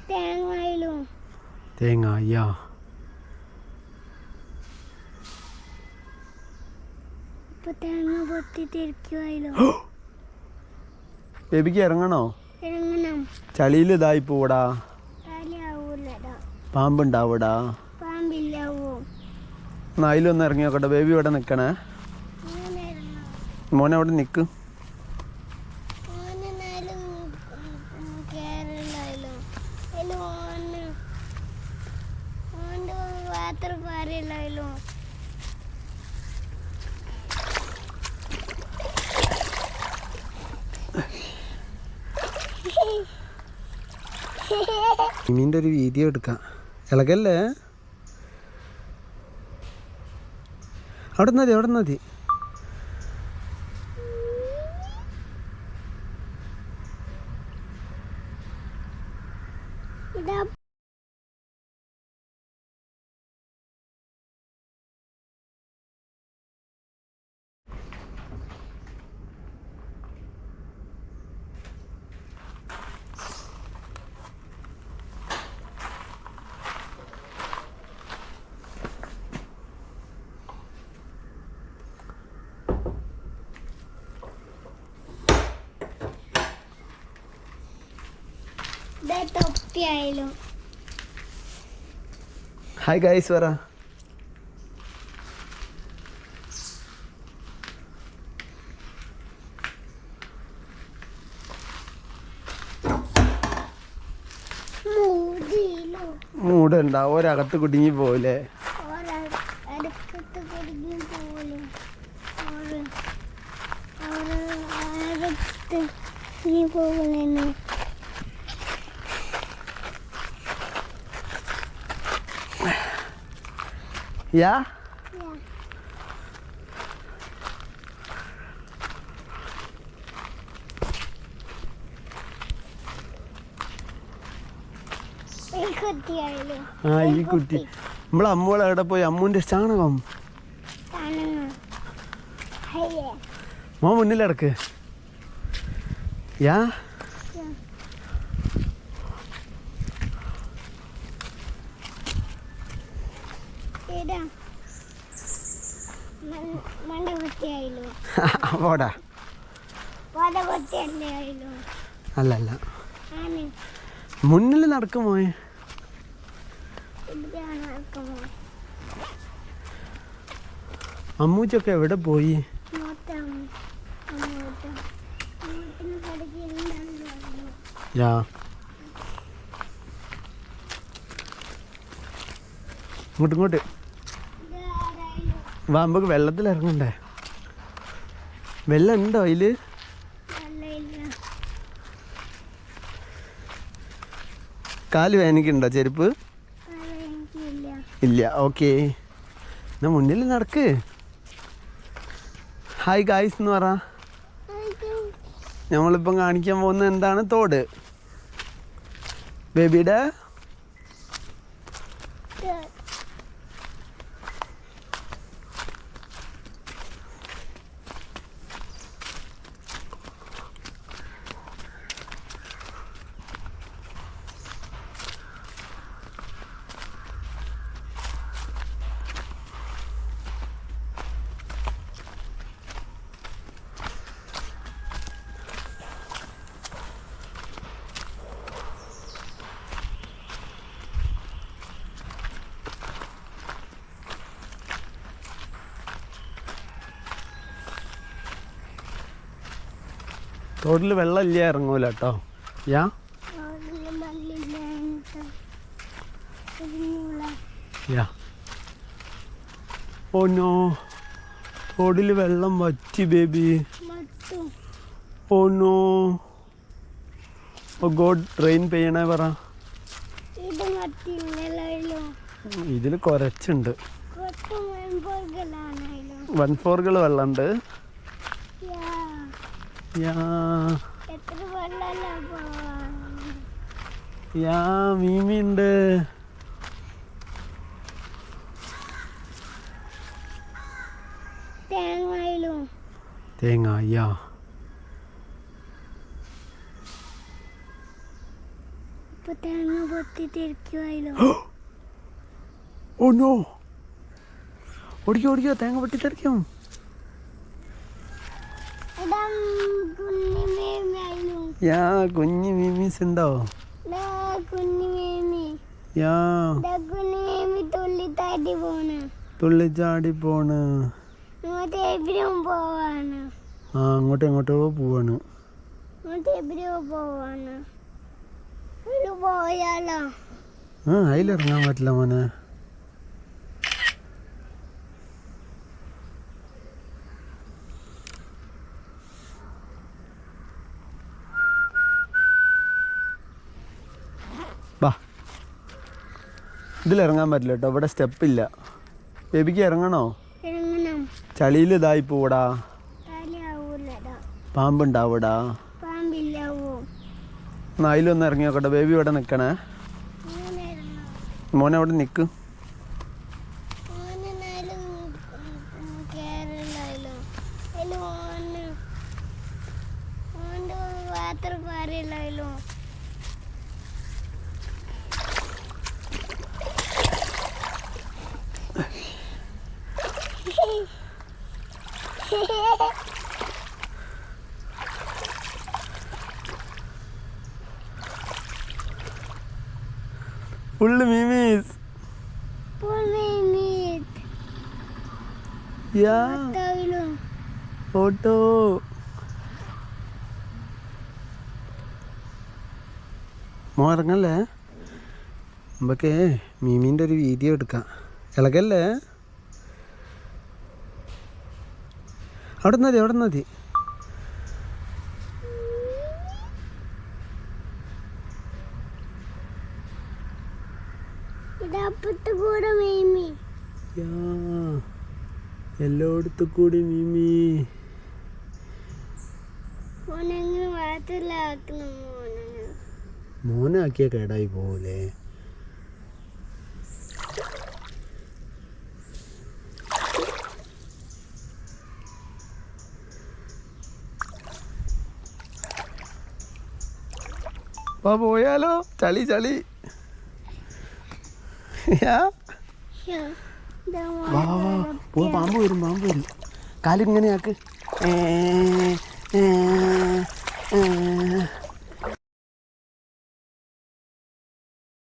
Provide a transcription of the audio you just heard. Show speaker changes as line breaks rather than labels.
തേങ്ങ ബേബിക്ക് ഇറങ്ങണോ? ചളിയിൽ ഇതായി പോടാ. പാമ്പുണ്ടാവൂടാ. അതിലൊന്ന് ഇറങ്ങി നോക്കട്ടെ. ബേബി ഇവിടെ നിൽക്കണേ. മോനെ അവിടെ നിൽക്ക്. മീൻ്റെ ഒരു വീഡിയോ എടുക്കാം. ഇളകല്ലേ? അവിടെ മതി. ഹായ് ഗൈസ് പറ. മൂടണ്ട, ഒരകത്ത് കുടുങ്ങി പോലെ. Yeah? ഈ കുട്ടി നമ്മളെ അമ്മോളെ എവിടെ പോയി? അമ്മൂന്റെ ചാണകം. മോ മുന്നിലടക്ക്. യാ പോടാ. അല്ലല്ല, മുന്നിൽ നടക്കുമോ? അമ്മൂച്ചൊക്കെ എവിടെ പോയി? യാ ഇങ്ങോട്ട് വാ, നമുക്ക് വെള്ളത്തിൽ ഇറങ്ങണ്ടേ? വെള്ളം ഉണ്ടോ അതില്? കാല് വേദനിക്കുന്നുണ്ടോ? ചെരുപ്പ് ഇല്ല. ഓക്കെ, എന്നാ മുന്നിൽ നടക്ക്. ഹായ് ഗായ്സ് എന്ന് പറ. നമ്മളിപ്പം കാണിക്കാൻ പോകുന്ന എന്താണ്? തോട്. ബേബിയുടെ തോട്ടിൽ വെള്ളം ഇല്ല, ഇറങ്ങൂല കേട്ടോ. യാ യാ ഓ നോ, തോടിൽ വെള്ളം വറ്റി ബേബി. ഓ നോ, ഓ ഗോഡ്, റെയിൻ പെയ്യണേ പറ. ഇതിൽ കുറച്ചുണ്ട്. 1/4 വെള്ളമുണ്ട്. മീമിണ്ട്. തേങ്ങ ഓ നോ, ഓടിക്കോ ഓടിക്കോ, തേങ്ങ പൊട്ടിത്തെറിക്കും. യാ കുഞ്ഞു മീമീസ് ഉണ്ടോ? യാ തുള്ളിച്ചാടി പോണ്. ആ അങ്ങോട്ടും എങ്ങോട്ടോ പോവാണ്. ആ അതിലിറങ്ങാൻ പറ്റില്ല മോനെ. ബാ, ഇതിലിറങ്ങാൻ പറ്റില്ല കേട്ടോ, ഇവിടെ സ്റ്റെപ്പില്ല. ബേബിക്ക് ഇറങ്ങണോ? ചളിയിൽ ഇതായി പോടാ. പാമ്പുണ്ടാവൂടാ. എന്നാ അതിലൊന്ന് ഇറങ്ങി നോക്കട്ടെ. ബേബി ഇവിടെ നിൽക്കണേ. മോനെ അവിടെ നിൽക്ക്. ഫുള്ള് മീമീസ്. യാ ഫോട്ടോ. മോ ഇറങ്ങല്ലേ, നമുക്ക് മീമീൻ്റെ ഒരു വീഡിയോ എടുക്കാം. ഇളകല്ലേ, അവിടെ മതി അവിടെ മതി. എല്ലായിടത്തും കൂടി മീമി. മോനാക്കിയ കേടായി പോലെ. പോയാലോ, ചളി ചളി. വാ വാ പോ, പാമ്പ് വരും പാമ്പ് വരും. കാലിങ്ങനെയാക്ക്.